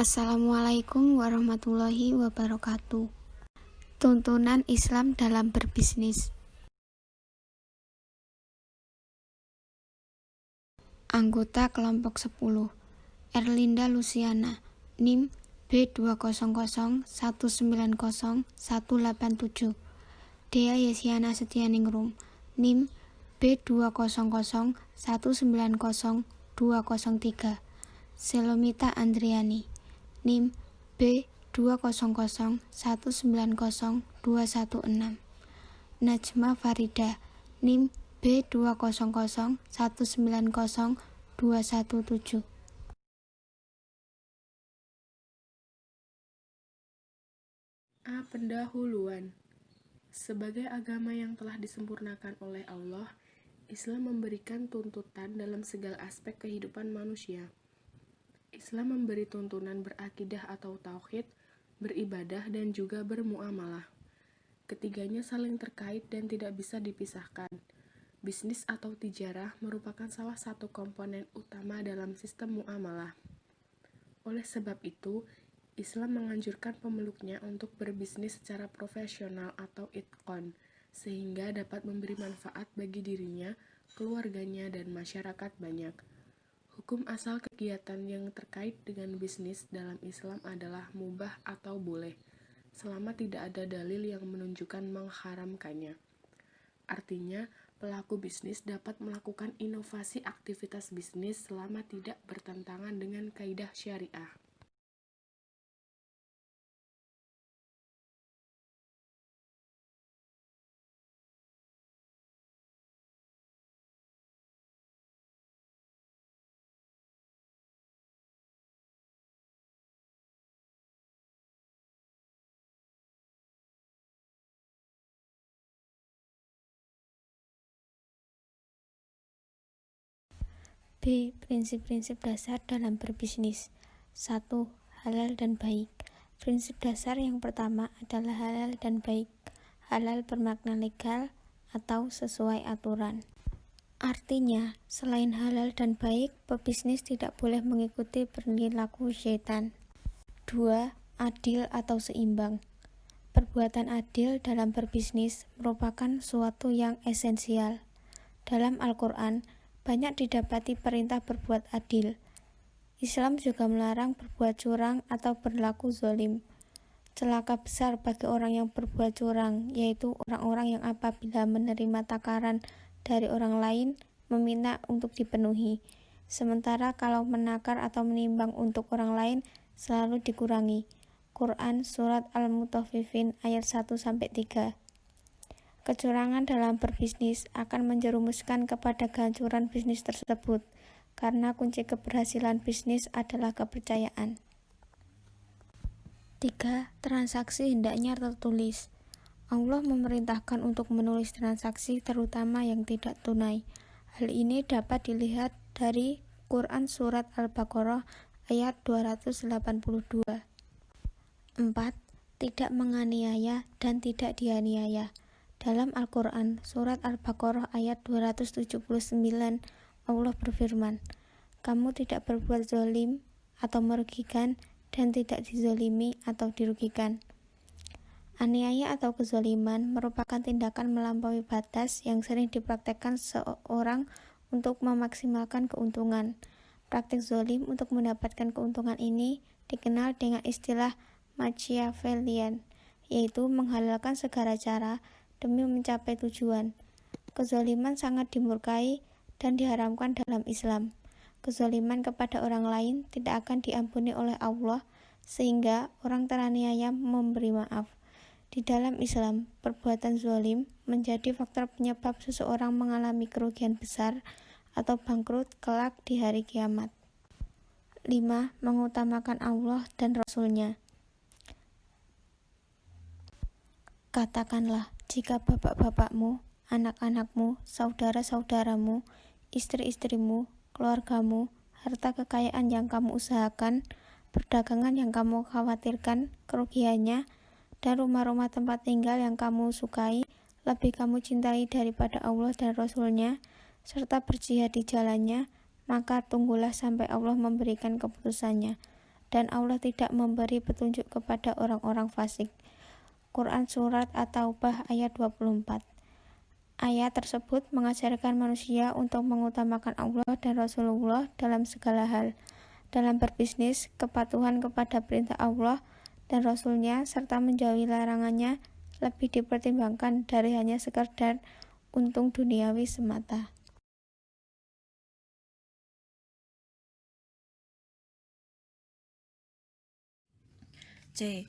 Assalamualaikum warahmatullahi wabarakatuh. Tuntunan Islam dalam berbisnis. Anggota kelompok 10, Erlinda Luciana, NIM B200190187, Dea Yesiana Setianingrum, NIM B200190203, Selomita Andriani, NIM B200190216, Najma Farida, NIM B200190217. A. Pendahuluan. Sebagai agama yang telah disempurnakan oleh Allah, Islam memberikan tuntutan dalam segala aspek kehidupan manusia. Islam memberi tuntunan berakidah atau tauhid, beribadah, dan juga bermuamalah. Ketiganya saling terkait dan tidak bisa dipisahkan. Bisnis atau tijarah merupakan salah satu komponen utama dalam sistem muamalah. Oleh sebab itu, Islam menganjurkan pemeluknya untuk berbisnis secara profesional atau itqon, sehingga dapat memberi manfaat bagi dirinya, keluarganya, dan masyarakat banyak. Hukum asal kegiatan yang terkait dengan bisnis dalam Islam adalah mubah atau boleh, selama tidak ada dalil yang menunjukkan mengharamkannya. Artinya, pelaku bisnis dapat melakukan inovasi aktivitas bisnis selama tidak bertentangan dengan kaidah syariah. B. Prinsip-prinsip dasar dalam berbisnis. 1. Halal dan baik. Prinsip dasar yang pertama adalah halal dan baik. Halal bermakna legal atau sesuai aturan. Artinya, selain halal dan baik, pebisnis tidak boleh mengikuti perilaku syaitan. 2. Adil atau seimbang. Perbuatan adil dalam berbisnis merupakan suatu yang esensial. Dalam Al-Quran, banyak didapati perintah berbuat adil. Islam juga melarang berbuat curang atau berlaku zalim. Celaka besar bagi orang yang berbuat curang, yaitu orang-orang yang apabila menerima takaran dari orang lain, meminta untuk dipenuhi. Sementara kalau menakar atau menimbang untuk orang lain, selalu dikurangi. Quran Surat Al-Mutaffifin ayat 1-3. Kecurangan dalam berbisnis akan menjerumuskan kepada kehancuran bisnis tersebut, karena kunci keberhasilan bisnis adalah kepercayaan. 3. Transaksi hendaknya tertulis. Allah memerintahkan untuk menulis transaksi terutama yang tidak tunai. Hal ini dapat dilihat dari Quran Surat Al-Baqarah ayat 282. 4. Tidak menganiaya dan tidak dianiaya. Dalam Al-Quran, Surat Al-Baqarah ayat 279, Allah berfirman, "Kamu tidak berbuat zalim atau merugikan dan tidak dizalimi atau dirugikan." Aniaya atau kezaliman merupakan tindakan melampaui batas yang sering dipraktekkan seorang untuk memaksimalkan keuntungan. Praktik zalim untuk mendapatkan keuntungan ini dikenal dengan istilah Machiavellian, yaitu menghalalkan segala cara demi mencapai tujuan. Kezaliman sangat dimurkai dan diharamkan dalam Islam. Kezaliman kepada orang lain tidak akan diampuni oleh Allah, sehingga orang teraniaya memberi maaf. Di dalam Islam, perbuatan zalim menjadi faktor penyebab seseorang mengalami kerugian besar atau bangkrut kelak di hari kiamat. 5. Mengutamakan Allah dan Rasul-Nya. Katakanlah, jika bapak-bapakmu, anak-anakmu, saudara-saudaramu, istri-istrimu, keluargamu, harta kekayaan yang kamu usahakan, perdagangan yang kamu khawatirkan kerugiannya, dan rumah-rumah tempat tinggal yang kamu sukai, lebih kamu cintai daripada Allah dan Rasul-Nya, serta berjihad di jalannya, maka tunggulah sampai Allah memberikan keputusannya. dan Allah tidak memberi petunjuk kepada orang-orang fasik. Quran Surat At-Taubah ayat 24. Ayat tersebut mengajarkan manusia untuk mengutamakan Allah dan Rasulullah dalam segala hal, dalam berbisnis, kepatuhan kepada perintah Allah dan Rasul-Nya, serta menjauhi larangannya lebih dipertimbangkan dari hanya sekedar untung duniawi semata. C.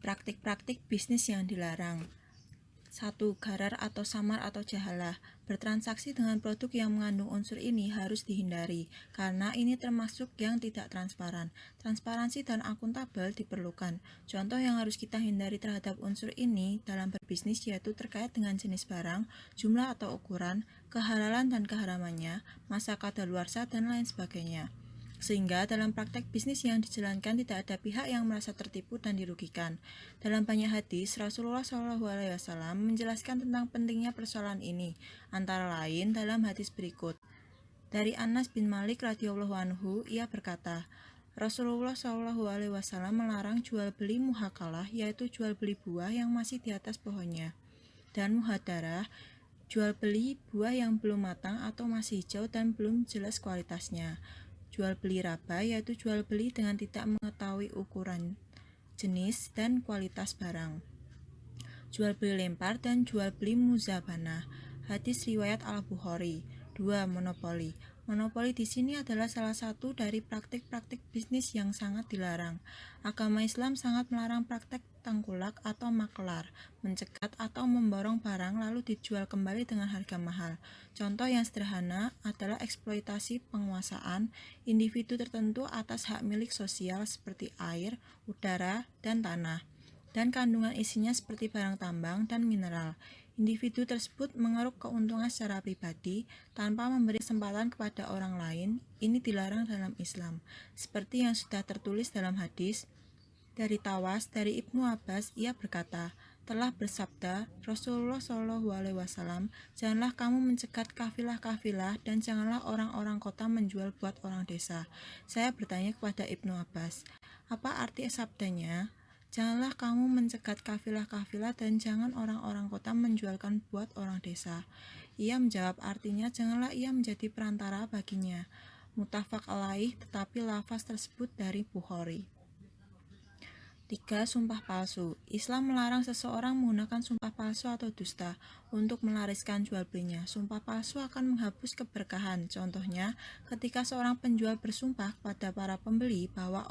Praktik-praktik bisnis yang dilarang. 1. Gharar atau samar atau jahalah. Bertransaksi dengan produk yang mengandung unsur ini harus dihindari, karena ini termasuk yang tidak transparan. Transparansi dan akuntabel diperlukan. Contoh yang harus kita hindari terhadap unsur ini dalam berbisnis yaitu terkait dengan jenis barang, jumlah atau ukuran, kehalalan dan keharamannya, masa kadaluarsa, dan lain sebagainya. Sehingga dalam praktek bisnis yang dijalankan tidak ada pihak yang merasa tertipu dan dirugikan. Dalam banyak hadis, Rasulullah SAW menjelaskan tentang pentingnya persoalan ini, antara lain dalam hadis berikut. Dari Anas bin Malik radhiyallahu anhu, ia berkata, Rasulullah SAW melarang jual beli muhakalah, yaitu jual beli buah yang masih di atas pohonnya, dan muhadarah, jual beli buah yang belum matang atau masih hijau dan belum jelas kualitasnya. Jual beli raba, yaitu jual beli dengan tidak mengetahui ukuran, jenis, dan kualitas barang. Jual beli lempar dan jual beli muzabanah. Hadis riwayat Al-Bukhari. 2. Monopoli. Monopoli di sini adalah salah satu dari praktik-praktik bisnis yang sangat dilarang. Agama Islam sangat melarang praktek tengkulak atau makelar, mencegat atau memborong barang lalu dijual kembali dengan harga mahal. Contoh yang sederhana adalah eksploitasi penguasaan individu tertentu atas hak milik sosial seperti air, udara, dan tanah, dan kandungan isinya seperti barang tambang dan mineral. Individu tersebut mengeruk keuntungan secara pribadi tanpa memberi kesempatan kepada orang lain. Ini dilarang dalam Islam. Seperti yang sudah tertulis dalam hadis dari Tawas dari Ibnu Abbas, ia berkata, telah bersabda Rasulullah SAW, janganlah kamu mencegat kafilah-kafilah dan janganlah orang-orang kota menjual buat orang desa. Saya bertanya kepada Ibnu Abbas, apa arti sabdanya? Janganlah kamu mencegat kafilah-kafilah dan jangan orang-orang kota menjualkan buat orang desa. Ia menjawab, artinya janganlah ia menjadi perantara baginya. Muttafaq alaih, tetapi lafaz tersebut dari Bukhari. 3. Sumpah palsu. Islam melarang seseorang menggunakan sumpah palsu atau dusta untuk melariskan jual belinya. Sumpah palsu akan menghapus keberkahan. Contohnya, ketika seorang penjual bersumpah kepada para pembeli bahwa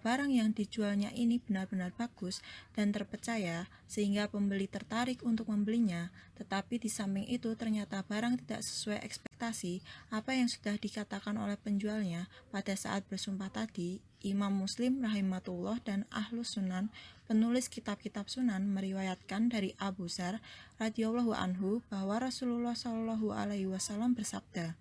barang yang dijualnya ini benar-benar bagus dan terpercaya sehingga pembeli tertarik untuk membelinya, tetapi di samping itu ternyata barang tidak sesuai ekspektasi apa yang sudah dikatakan oleh penjualnya pada saat bersumpah tadi. Imam Muslim rahimahullah dan Ahlus Sunan, penulis kitab-kitab Sunan, meriwayatkan dari Abu Dzar radhiyallahu anhu bahwa Rasulullah SAW bersabda,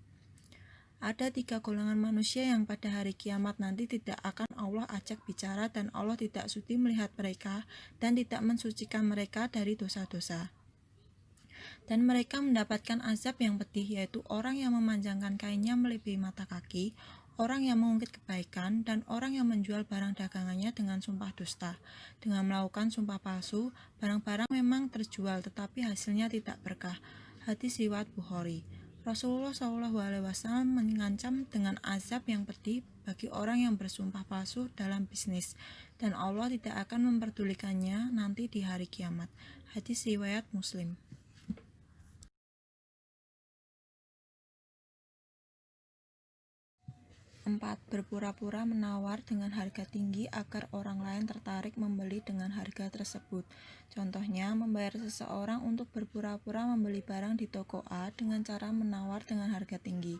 ada 3 golongan manusia yang pada hari kiamat nanti tidak akan Allah ajak bicara dan Allah tidak sudi melihat mereka dan tidak mensucikan mereka dari dosa-dosa. Dan mereka mendapatkan azab yang pedih, yaitu orang yang memanjangkan kainnya melebihi mata kaki, orang yang mengungkit kebaikan, dan orang yang menjual barang dagangannya dengan sumpah dusta. Dengan melakukan sumpah palsu, barang-barang memang terjual tetapi hasilnya tidak berkah. Hadis riwayat Bukhari. Rasulullah SAW mengancam dengan azab yang pedih bagi orang yang bersumpah palsu dalam bisnis, dan Allah tidak akan memperdulikannya nanti di hari kiamat. Hadis riwayat Muslim. 4. Berpura-pura menawar dengan harga tinggi agar orang lain tertarik membeli dengan harga tersebut. Contohnya, membayar seseorang untuk berpura-pura membeli barang di toko A dengan cara menawar dengan harga tinggi,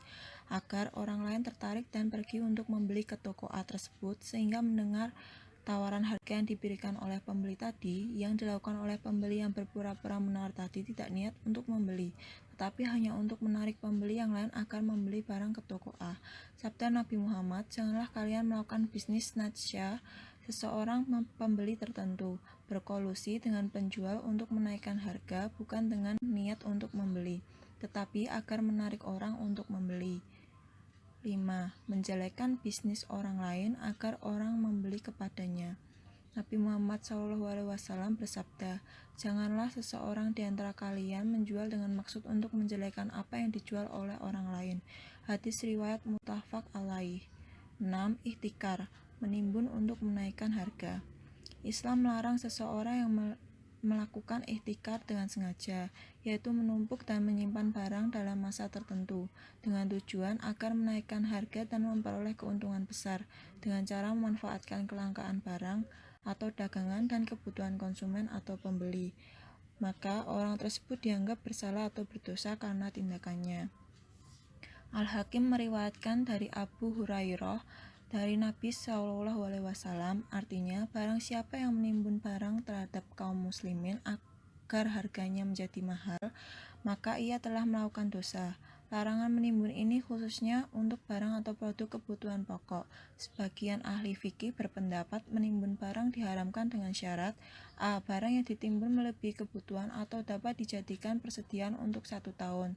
agar orang lain tertarik dan pergi untuk membeli ke toko A tersebut, sehingga mendengar tawaran harga yang diberikan oleh pembeli tadi, yang dilakukan oleh pembeli yang berpura-pura menawar tadi tidak niat untuk membeli, tetapi hanya untuk menarik pembeli yang lain agar membeli barang ke toko A. Sabda Nabi Muhammad, janganlah kalian melakukan bisnis najsya seseorang pembeli tertentu, berkolusi dengan penjual untuk menaikkan harga bukan dengan niat untuk membeli, tetapi agar menarik orang untuk membeli. 5. Menjelekkan bisnis orang lain agar orang membeli kepadanya. Nabi Muhammad SAW bersabda, "Janganlah seseorang di antara kalian menjual dengan maksud untuk menjelekkan apa yang dijual oleh orang lain." Hadis riwayat muttafaq alaih. 6. Ihtikar, menimbun untuk menaikkan harga. Islam melarang seseorang yang melakukan ihtikar dengan sengaja, yaitu menumpuk dan menyimpan barang dalam masa tertentu, dengan tujuan agar menaikkan harga dan memperoleh keuntungan besar, dengan cara memanfaatkan kelangkaan barang atau dagangan dan kebutuhan konsumen atau pembeli. Maka orang tersebut dianggap bersalah atau berdosa karena tindakannya. Al-Hakim meriwayatkan dari Abu Hurairah dari Nabi SAW, artinya barang siapa yang menimbun barang terhadap kaum muslimin agar harganya menjadi mahal, maka ia telah melakukan dosa. Larangan menimbun ini khususnya untuk barang atau produk kebutuhan pokok. Sebagian ahli fikih berpendapat menimbun barang diharamkan dengan syarat: A. Barang yang ditimbun melebihi kebutuhan atau dapat dijadikan persediaan untuk 1 tahun.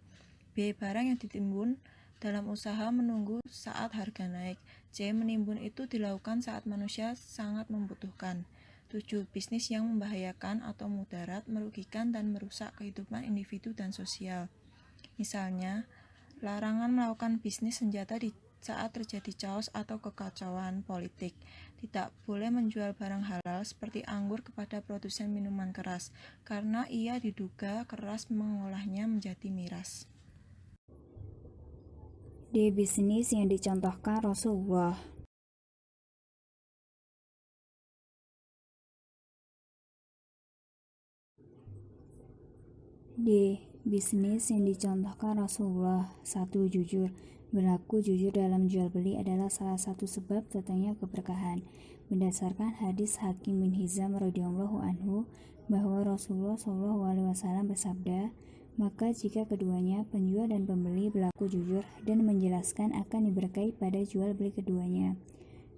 B. Barang yang ditimbun dalam usaha menunggu saat harga naik. C. Menimbun itu dilakukan saat manusia sangat membutuhkan. 7. Bisnis yang membahayakan atau mudarat, merugikan dan merusak kehidupan individu dan sosial. Misalnya, larangan melakukan bisnis senjata di saat terjadi chaos atau kekacauan politik. Tidak boleh menjual barang halal seperti anggur kepada produsen minuman keras, karena ia diduga keras mengolahnya menjadi miras. D. Bisnis yang dicontohkan Rasulullah. D. Bisnis yang dicontohkan Rasulullah. 1. Jujur. Berlaku jujur dalam jual beli adalah salah satu sebab datangnya keberkahan. Berdasarkan hadis Hakim bin Hizam radhiyallahu anhu bahwa Rasulullah SAW bersabda, maka jika keduanya, penjual dan pembeli, berlaku jujur dan menjelaskan, akan diberkahi pada jual beli keduanya.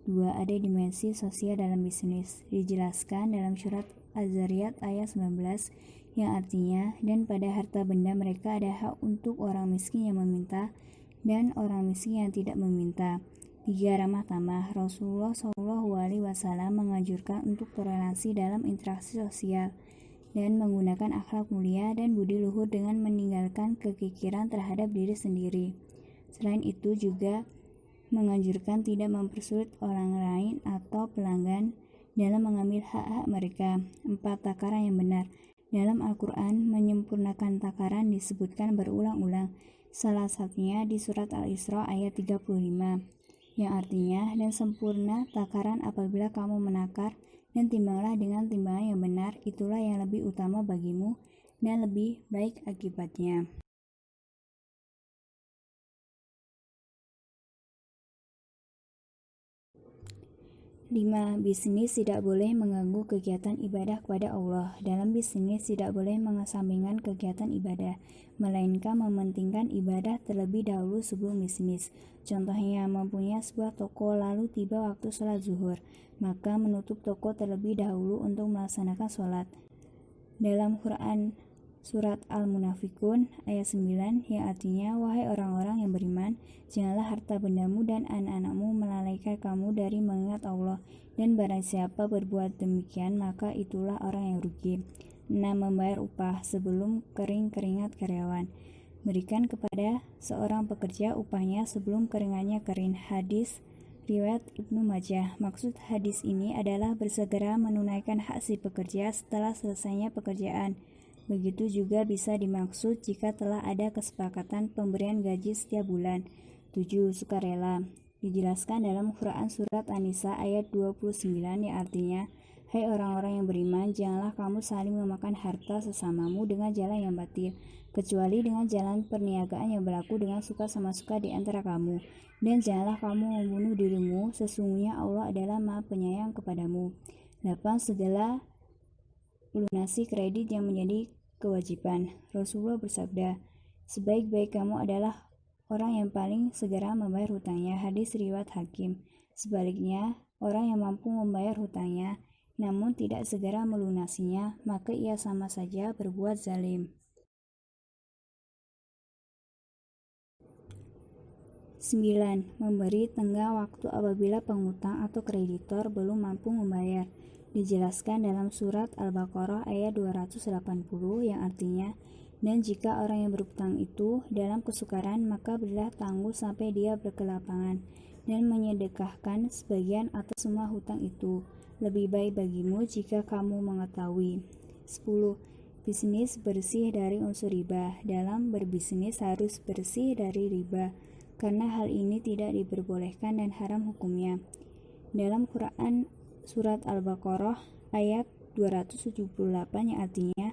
2. Ada dimensi sosial dalam bisnis. Dijelaskan dalam surat Az-Zariyat ayat 19 yang artinya, dan pada harta benda mereka ada hak untuk orang miskin yang meminta dan orang miskin yang tidak meminta. 3. Ramah tamah. Rasulullah SAW menganjurkan untuk toleransi dalam interaksi sosial dan menggunakan akhlak mulia dan budi luhur dengan meninggalkan kekikiran terhadap diri sendiri. Selain itu juga menganjurkan tidak mempersulit orang lain atau pelanggan dalam mengambil hak-hak mereka. 4. Takaran yang benar. Dalam Al-Quran, menyempurnakan takaran disebutkan berulang-ulang. Salah satunya di surat Al-Isra ayat 35, yang artinya, dan sempurna takaran apabila kamu menakar, dan timbanglah dengan timbangan yang benar, itulah yang lebih utama bagimu dan lebih baik akibatnya. Lima. Bisnis tidak boleh mengganggu kegiatan ibadah kepada Allah. Dalam bisnis tidak boleh mengesampingkan kegiatan ibadah, melainkan mementingkan ibadah terlebih dahulu sebelum bisnis. Contohnya, mempunyai sebuah toko lalu tiba waktu sholat zuhur, maka menutup toko terlebih dahulu untuk melaksanakan sholat. Dalam Quran surat Al-Munafikun ayat 9 yang artinya, wahai orang-orang yang beriman, janganlah harta bendamu dan anak-anakmu melalaikan kamu dari mengingat Allah, dan barang siapa berbuat demikian maka itulah orang yang rugi. 6. Membayar upah sebelum kering keringat karyawan. Berikan kepada seorang pekerja upahnya sebelum keringatnya kering. Hadis riwayat Ibnu Majah. Maksud hadis ini adalah bersegera menunaikan hak si pekerja setelah selesainya pekerjaan. Begitu juga bisa dimaksud jika telah ada kesepakatan pemberian gaji setiap bulan. 7. Sukarela. Dijelaskan dalam Quran surat An-Nisa ayat 29 yang artinya, hai orang-orang yang beriman, janganlah kamu saling memakan harta sesamamu dengan jalan yang batil, kecuali dengan jalan perniagaan yang berlaku dengan suka sama suka di antara kamu. Dan janganlah kamu membunuh dirimu, sesungguhnya Allah adalah Maha Penyayang kepadamu. 8. Segala lunasi kredit yang menjadi kewajiban. Rasulullah bersabda, sebaik-baik kamu adalah orang yang paling segera membayar hutangnya. Hadis riwayat Hakim. Sebaliknya, orang yang mampu membayar hutangnya namun tidak segera melunasinya, maka ia sama saja berbuat zalim. 9. Memberi tenggang waktu apabila pengutang atau kreditor belum mampu membayar. Dijelaskan dalam surat Al-Baqarah ayat 280 yang artinya, dan jika orang yang berhutang itu dalam kesukaran, maka berilah tangguh sampai dia berkelapangan, dan menyedekahkan sebagian atau semua hutang itu. Lebih baik bagimu jika kamu mengetahui. 10. Bisnis bersih dari unsur riba. Dalam berbisnis harus bersih dari riba, karena hal ini tidak diperbolehkan dan haram hukumnya. Dalam Quran surat Al-Baqarah ayat 278 yang artinya,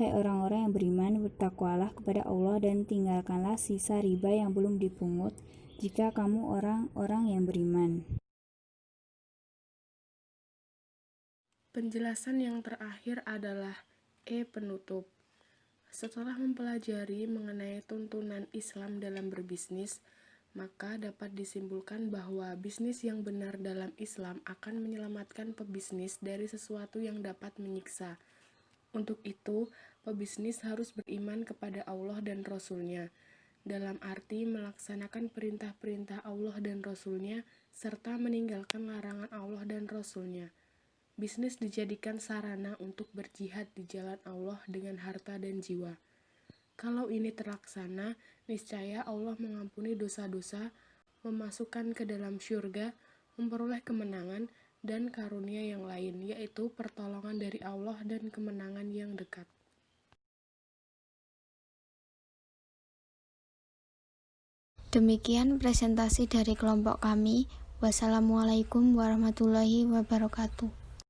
hai orang-orang yang beriman, bertakwalah kepada Allah dan tinggalkanlah sisa riba yang belum dipungut jika kamu orang-orang yang beriman. Penjelasan yang terakhir adalah penutup. Setelah mempelajari mengenai tuntunan Islam dalam berbisnis, maka dapat disimpulkan bahwa bisnis yang benar dalam Islam akan menyelamatkan pebisnis dari sesuatu yang dapat menyiksa. Untuk itu, pebisnis harus beriman kepada Allah dan Rasul-Nya, dalam arti melaksanakan perintah-perintah Allah dan Rasul-Nya, serta meninggalkan larangan Allah dan Rasul-Nya. Bisnis dijadikan sarana untuk berjihad di jalan Allah dengan harta dan jiwa. Kalau ini terlaksana, niscaya Allah mengampuni dosa-dosa, memasukkan ke dalam syurga, memperoleh kemenangan, dan karunia yang lain, yaitu pertolongan dari Allah dan kemenangan yang dekat. Demikian presentasi dari kelompok kami. Wassalamualaikum warahmatullahi wabarakatuh.